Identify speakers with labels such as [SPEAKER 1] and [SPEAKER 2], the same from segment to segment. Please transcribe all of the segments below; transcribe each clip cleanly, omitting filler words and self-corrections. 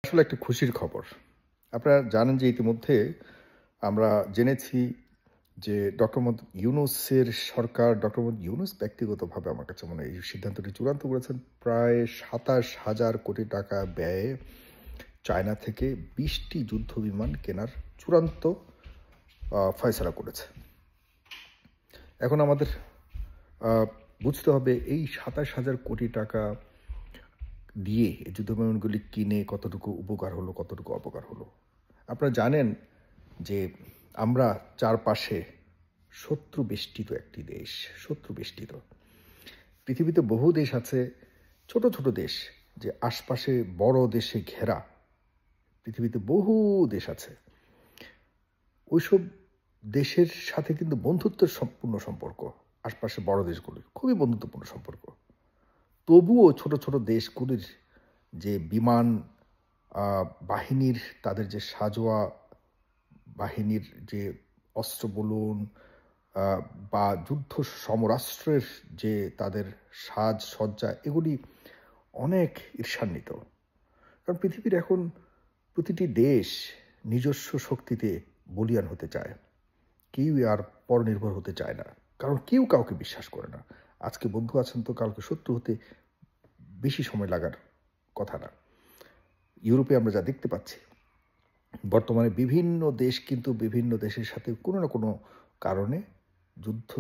[SPEAKER 1] আসলে একটা খুশির খবর। আপনারা জানেন যে ইতিমধ্যে আমরা জেনেছি যে ডক্টর মোহাম্মদ ইউনূসের সরকার, ডক্টর মোহাম্মদ ইউনূস ব্যক্তিগতভাবে আমার কাছে মনে হয় এই সিদ্ধান্তটি চূড়ান্ত করেছেন। প্রায় ২৭,০০০ কোটি টাকা ব্যয়ে চায়না থেকে ২০টি যুদ্ধবিমান কেনার চূড়ান্ত ফয়সালা করেছে। এখন আমাদের বুঝতে হবে এই ২৭,০০০ কোটি টাকা দিয়ে এই যুদ্ধবিমানগুলি কিনে কতটুকু উপকার হলো, কতটুকু অপকার হলো। আপনারা জানেন যে আমরা চারপাশে শত্রু বেষ্টিত একটি দেশ, শত্রু বেষ্টিত। পৃথিবীতে বহু দেশ আছে, ছোট ছোট দেশ, যে আশপাশে বড় দেশে ঘেরা। পৃথিবীতে বহু দেশ আছে। ওইসব দেশের সাথে কিন্তু বন্ধুত্বের সম্পূর্ণ সম্পর্ক। আশপাশে বড় দেশগুলি খুবই বন্ধুত্বপূর্ণ সম্পর্ক। তবুও ছোট ছোট দেশগুলির যে বিমান বাহিনীর, তাদের যে সাঁজোয়া বাহিনীর যে অস্ত্র বলুন বা যুদ্ধ সমরাস্ত্রের যে তাদের সাজসজ্জা, এগুলি অনেক ঈর্ষান্বিত। কারণ পৃথিবীর এখন প্রতিটি দেশ নিজস্ব শক্তিতে বলীয়ান হতে চায়। কেউ আর পরনির্ভর হতে চায় না, কারণ কেউ কাউকে বিশ্বাস করে না। আজকে বন্ধু আছেন তো কালকে শত্রু হতে বেশি সময় লাগার কথা না। ইউরোপে আমরা যা দেখতে পাচ্ছি, বর্তমানে বিভিন্ন দেশ কিন্তু বিভিন্ন দেশের সাথে কোনো না কোনো কারণে যুদ্ধ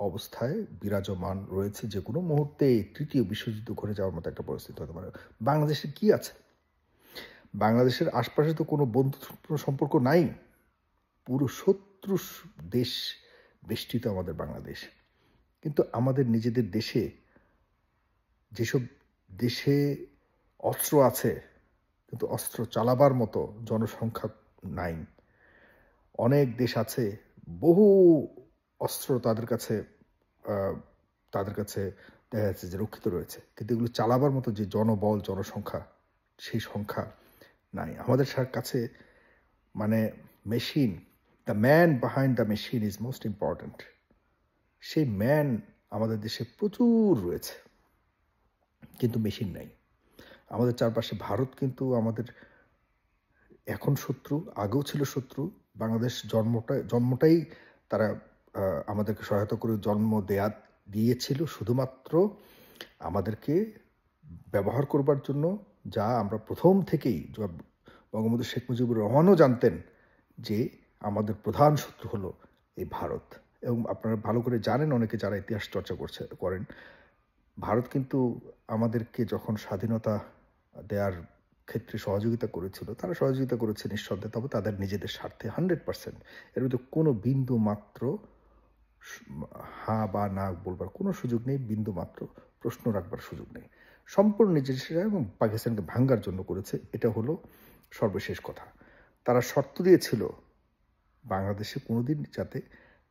[SPEAKER 1] অবস্থায় বিরাজমান রয়েছে। যে কোনো মুহূর্তে তৃতীয় বিশ্বযুদ্ধ ঘটে যাওয়ার মতো একটা পরিস্থিতি হতে পারে। বাংলাদেশের কি আছে? বাংলাদেশের আশপাশে তো কোনো বন্ধুত্ব সম্পর্ক নাই। পুরো শত্রু দেশ বেষ্টিত আমাদের বাংলাদেশ। কিন্তু আমাদের নিজেদের দেশে, যেসব দেশে অস্ত্র আছে কিন্তু অস্ত্র চালাবার মতো জনসংখ্যা নাই। অনেক দেশ আছে বহু অস্ত্র তাদের কাছে দেখা যাচ্ছে যে রক্ষিত রয়েছে, কিন্তু এগুলো চালাবার মতো যে জনবল, জনসংখ্যা, সেই সংখ্যা নাই আমাদের কাছে। মানে machine, the man behind the machine is most important. সেই ম্যান আমাদের দেশে প্রচুর রয়েছে, কিন্তু মেশিন নাই। আমাদের চারপাশে ভারত কিন্তু আমাদের এখন শত্রু, আগেও ছিল শত্রু। বাংলাদেশ জন্মটাই তারা আমাদেরকে সহায়তা করে দিয়েছিল শুধুমাত্র আমাদেরকে ব্যবহার করবার জন্য। যা আমরা প্রথম থেকেই, বঙ্গবন্ধু শেখ মুজিবুর রহমানও জানতেন যে আমাদের প্রধান শত্রু হলো এই ভারত। এবং আপনারা ভালো করে জানেন, অনেকে যারা ইতিহাস চর্চা করেন, ভারত কিন্তু আমাদেরকে যখন স্বাধীনতা দেওয়ার ক্ষেত্রে সহযোগিতা করেছিল, তারা সহযোগিতা করেছে নিঃসন্দেহে, তবে তাদের নিজেদের স্বার্থে 100%। এর মধ্যে কোনো বিন্দু মাত্র হ্যাঁ বা না বলবার কোনো সুযোগ নেই, বিন্দু মাত্র প্রশ্ন রাখবার সুযোগ নেই। সম্পূর্ণ নিজেরা এবং পাকিস্তানকে ভাঙ্গার জন্য করেছে, এটা হলো সর্বশেষ কথা। তারা শর্ত দিয়েছিল বাংলাদেশে কোনোদিন যাতে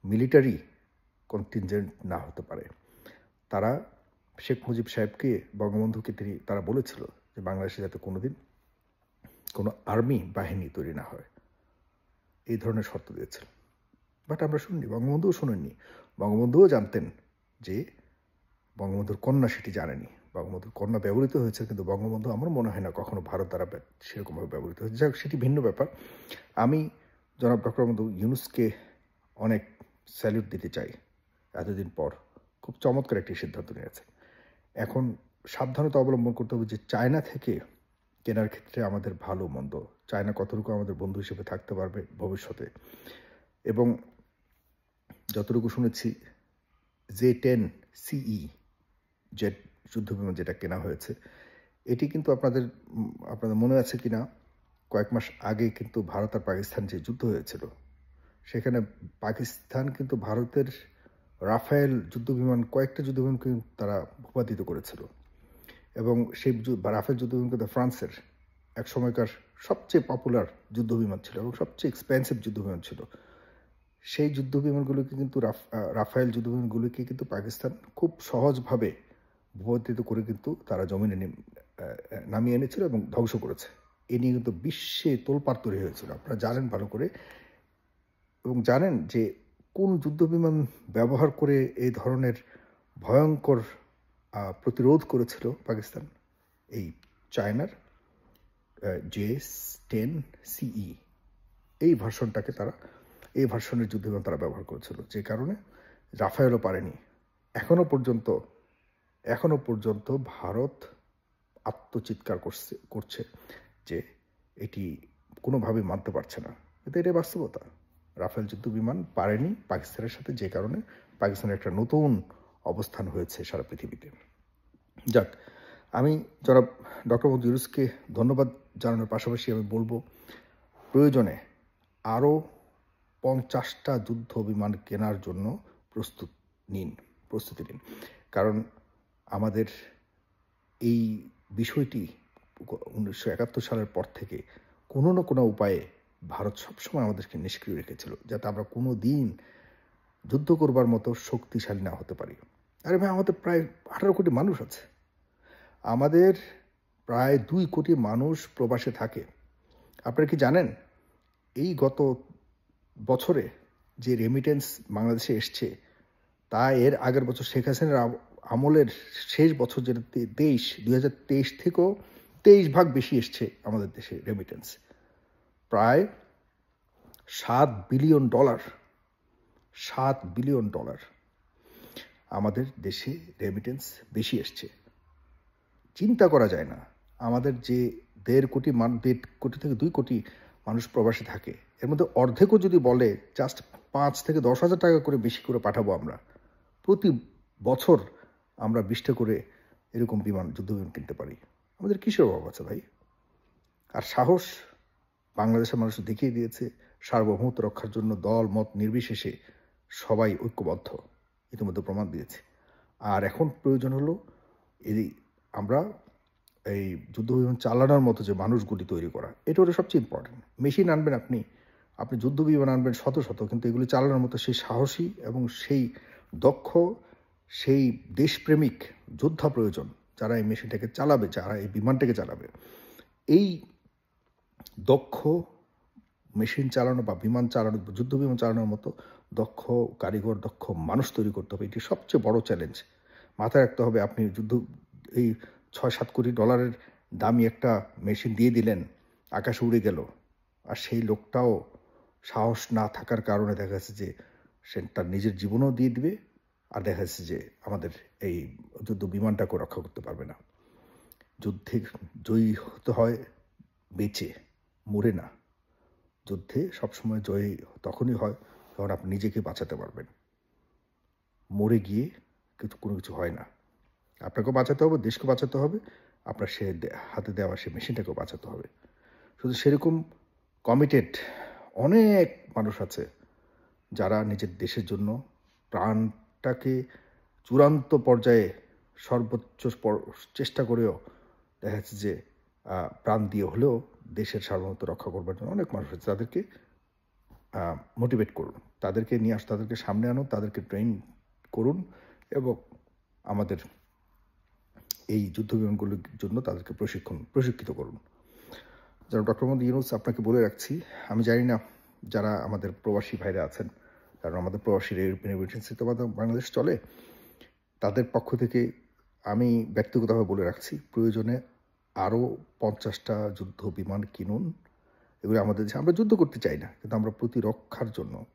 [SPEAKER 1] মিলিটারি কন্টিনজেন্ট না হতে পারে। তারা শেখ মুজিব সাহেবকে, বঙ্গবন্ধুকে তারা বলেছিল যে বাংলাদেশে যাতে কোনোদিন কোনো আর্মি বাহিনী তৈরি না হয়, এই ধরনের শর্ত দিয়েছিল। বাট আমরা শুনিনি, বঙ্গবন্ধুও শোনেননি। বঙ্গবন্ধুও জানতেন যে বঙ্গবন্ধুর কন্যা সেটি জানেনি। বঙ্গবন্ধুর কন্যা ব্যবহৃত হয়েছে, কিন্তু বঙ্গবন্ধু আমার মনে হয় না কখনো ভারত দ্বারা সেরকমভাবে ব্যবহৃত হয়েছে। যাই হোক, সেটি ভিন্ন ব্যাপার। আমি জনাব ডক্টর মোহাম্মদ ইউনূসকে অনেক স্যালিউট দিতে চাই। এতদিন পর খুব চমৎকার একটি সিদ্ধান্ত নিয়েছে। এখন সাবধানতা অবলম্বন করতে হবে যে চায়না থেকে কেনার ক্ষেত্রে আমাদের ভালো মন্দ, চায়না কতটুকু আমাদের বন্ধু হিসেবে থাকতে পারবে ভবিষ্যতে। এবং যতটুকু শুনেছি, J-10CE জেট যুদ্ধবিমান যেটা কেনা হয়েছে, এটি কিন্তু আপনাদের মনে আছে কিনা, কয়েক মাস আগে কিন্তু ভারত আর পাকিস্তান যে যুদ্ধ হয়েছিল, সেখানে পাকিস্তান কিন্তু ভারতের রাফেল যুদ্ধবিমান, কয়েকটা যুদ্ধবিমান কিন্তু তারা ভূপাতিত করেছিল। এবং সেই রাফেল যুদ্ধবিমান কিন্তু ফ্রান্সের এক সময়কার সবচেয়ে পপুলার যুদ্ধবিমান ছিল এবং সবচেয়ে এক্সপেন্সিভ যুদ্ধবিমান ছিল। সেই যুদ্ধবিমানগুলোকে কিন্তু রাফেল যুদ্ধবিমানগুলোকে কিন্তু পাকিস্তান খুব সহজভাবে ভূপাতিত করে কিন্তু তারা জমিনে নামিয়ে এনেছিল এবং ধ্বংস করেছে। এ নিয়ে কিন্তু বিশ্বে তোলপাড় তৈরি হয়েছিল, আপনারা জানেন ভালো করে। এবং জানেন যে কোন যুদ্ধবিমান ব্যবহার করে এই ধরনের ভয়ঙ্কর প্রতিরোধ করেছিল পাকিস্তান? এই চায়নার JS-10CE এই ভার্সনের যুদ্ধবিমান তারা ব্যবহার করেছিল, যে কারণে রাফায়েলও পারেনি। এখনো পর্যন্ত ভারত আত্মচিৎকার করছে যে এটি কোনোভাবেই মানতে পারছে না, কিন্তু এটাই বাস্তবতা। রাফেল যুদ্ধবিমান পারেনি পাকিস্তানের সাথে, যে কারণে পাকিস্তানের একটা নতুন অবস্থান হয়েছে সারা পৃথিবীতে। যাক, আমি জনাব ডক্টর মোহাম্মদ ইউনূসকে ধন্যবাদ জানানোর পাশাপাশি আমি বলবো, প্রয়োজনে আরও 50টা যুদ্ধ বিমান কেনার জন্য প্রস্তুতি নিন। কারণ আমাদের এই বিষয়টি 1971 সালের পর থেকে কোনো না কোনো উপায়ে ভারত সবসময় আমাদেরকে নিষ্ক্রিয় রেখেছিল, যাতে আমরা কোনো দিন যুদ্ধ করবার মতো শক্তিশালী না হতে পারি। আরে ভাই, আমাদের প্রায় 18 কোটি মানুষ আছে, আমাদের প্রায় 2 কোটি মানুষ প্রবাসে থাকে। আপনারা কি জানেন এই গত বছরে যে রেমিটেন্স বাংলাদেশে এসছে, তা এর আগের বছর শেখ হাসিনার আমলের শেষ বছর, যেটা 2023 থেকেও 23 ভাগ বেশি এসছে আমাদের দেশে রেমিটেন্স। প্রায় $7 বিলিয়ন আমাদের দেশে রেমিটেন্স বেশি এসছে। চিন্তা করা যায় না, আমাদের যে 1.5 কোটি থেকে 2 কোটি মানুষ প্রবাসে থাকে, এর মধ্যে অর্ধেকও যদি বলে জাস্ট 5 থেকে 10 হাজার টাকা করে বেশি করে পাঠাবো আমরা, প্রতি বছর আমরা 20টা করে এরকম যুদ্ধবিমান কিনতে পারি। আমাদের কিসের অভাব আছে ভাই? আর সাহস বাংলাদেশের মানুষ দেখিয়ে দিয়েছে। সার্বভৌমত্ব রক্ষার জন্য দল মত নির্বিশেষে সবাই ঐক্যবদ্ধ, ইতিমধ্যে প্রমাণ দিয়েছে। আর এখন প্রয়োজন হলো আমরা এই যুদ্ধবিমান চালানোর মতো যে মানুষগুলি তৈরি করা, এটা হলো সবচেয়ে ইম্পর্টেন্ট। মেশিন আনবেন আপনি যুদ্ধবিমান আনবেন শত, কিন্তু এগুলি চালানোর মতো সেই সাহসী এবং সেই দক্ষ, সেই দেশপ্রেমিক যোদ্ধা প্রয়োজন, যারা এই মেশিনটাকে চালাবে, যারা এই বিমানটাকে চালাবে। এই দক্ষ মেশিন চালানো বা বিমান চালানো, যুদ্ধবিমান চালানোর মতো দক্ষ কারিগর, দক্ষ মানুষ তৈরি করতে হবে। এটি সবচেয়ে বড় চ্যালেঞ্জ। মাথায় রাখতে হবে, আপনি এই $6-7 কোটি দামি একটা মেশিন দিয়ে দিলেন, আকাশে উড়ে গেল, আর সেই লোকটাও সাহস না থাকার কারণে দেখা যাচ্ছে যে সে তার নিজের জীবনও দিয়ে দিবে, আর দেখা যাচ্ছে যে আমাদের এই যুদ্ধ বিমানটাকেও রক্ষা করতে পারবে না। যুদ্ধে জয়ী হতে হয় বেঁচে, মরে না। যুদ্ধে সবসময় জয়ী তখনই হয় যখন আপনি নিজেকে বাঁচাতে পারবেন। মরে গিয়ে কোনো কিছু হয় না। আপনাকেও বাঁচাতে হবে, দেশকে বাঁচাতে হবে, আপনার সে হাতে দেওয়া সে মেশিনটাকেও বাঁচাতে হবে। শুধু সেরকম কমিটেড অনেক মানুষ আছে যারা নিজের দেশের জন্য প্রাণটাকে চূড়ান্ত পর্যায়ে সর্বোচ্চ চেষ্টা করেও দেখা যাচ্ছে যে প্রাণ দিয়ে হলেও দেশের সার্বভৌমত্ব রক্ষা করবার জন্য অনেক মানুষ আছে। তাদেরকে মোটিভেট করুন, তাদেরকে নিয়ে তাদেরকে সামনে আনুন, তাদেরকে ট্রেন করুন এবং আমাদের এই যুদ্ধবিমানগুলির জন্য তাদেরকে প্রশিক্ষিত করুন। যেন ডক্টর মোহাম্মদ ইউনূস, আপনাকে বলে রাখছি, আমি জানি না যারা আমাদের প্রবাসী ভাইরা আছেন, কারণ আমাদের প্রবাসী রেমিটেন্সে তো বাংলাদেশ চলে, তাদের পক্ষ থেকে আমি ব্যক্তিগতভাবে বলে রাখছি, প্রয়োজনে আরও 50টা যুদ্ধ বিমান কিনুন। এগুলো আমাদের দেশে, আমরা যুদ্ধ করতে চাই না, কিন্তু আমরা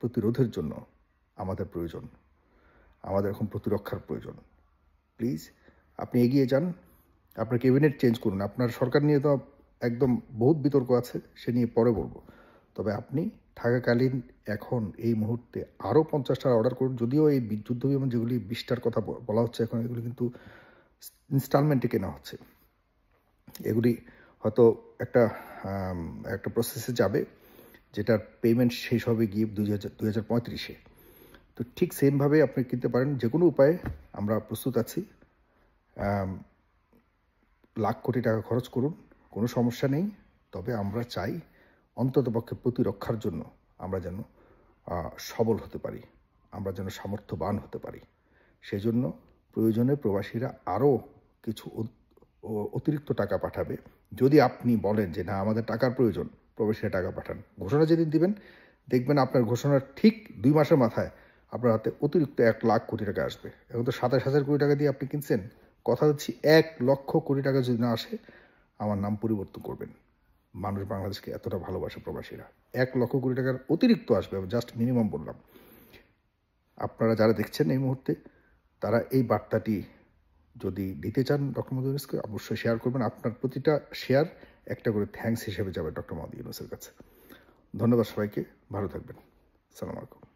[SPEAKER 1] প্রতিরোধের জন্য আমাদের প্রয়োজন, আমাদের এখন প্রতিরক্ষার প্রয়োজন। প্লিজ আপনি এগিয়ে যান, আপনার ক্যাবিনেট চেঞ্জ করুন। আপনার সরকার নিয়ে তো একদম বহুত বিতর্ক আছে, সে নিয়ে পরে বলবো। তবে আপনি থাকাকালীন এখন এই মুহূর্তে আরও 50টা অর্ডার করুন। যদিও এই যুদ্ধবিমান যেগুলি 20টার কথা বলা হচ্ছে এখন, এগুলি কিন্তু ইনস্টলমেন্টে কেনা হচ্ছে। এগুলি হয়তো একটা প্রসেসে যাবে, যেটার পেমেন্ট শেষ হবে গিয়ে 2035-এ। তো ঠিক সেমভাবে আপনি কিনতে পারেন। যে কোনো উপায়ে আমরা প্রস্তুত আছি। লাখ কোটি টাকা খরচ করুন, কোনো সমস্যা নেই। তবে আমরা চাই অন্ততপক্ষে প্রতিরক্ষার জন্য আমরা যেন সবল হতে পারি, আমরা যেন সামর্থ্যবান হতে পারি। সেজন্য প্রয়োজনে প্রবাসীরা আরও কিছু অতিরিক্ত টাকা পাঠাবে। যদি আপনি বলেন যে না, আমাদের টাকার প্রয়োজন, প্রবাসীরা টাকা পাঠান। ঘোষণা যেদিন দিবেন, দেখবেন আপনার ঘোষণার ঠিক 2 মাসের মাথায় আপনার হাতে অতিরিক্ত 1 লাখ কোটি টাকা আসবে। এখন তো 27,000 কোটি টাকা দিয়ে আপনি কিনছেন, কথা দিচ্ছি 1 লক্ষ কোটি টাকা যদি না আসে, আমার নাম পরিবর্তন করবেন। মানুষ বাংলাদেশকে এতটা ভালোবাসে প্রবাসীরা। 1,00,000 কোটি টাকার অতিরিক্ত আসবে, জাস্ট মিনিমাম বললাম। আপনারা যারা দেখছেন এই মুহূর্তে, তারা এই বার্তাটি যদি দিতে চান ডক্টর মোহাম্মদ ইউনূসকে, অবশ্যই শেয়ার করবেন। আপনার প্রতিটা শেয়ার একটা করে থ্যাঙ্কস হিসেবে যাবে ডক্টর মোহাম্মদ ইউনূসের কাছে। ধন্যবাদ সবাইকে, ভালো থাকবেন। আসসালামু আলাইকুম।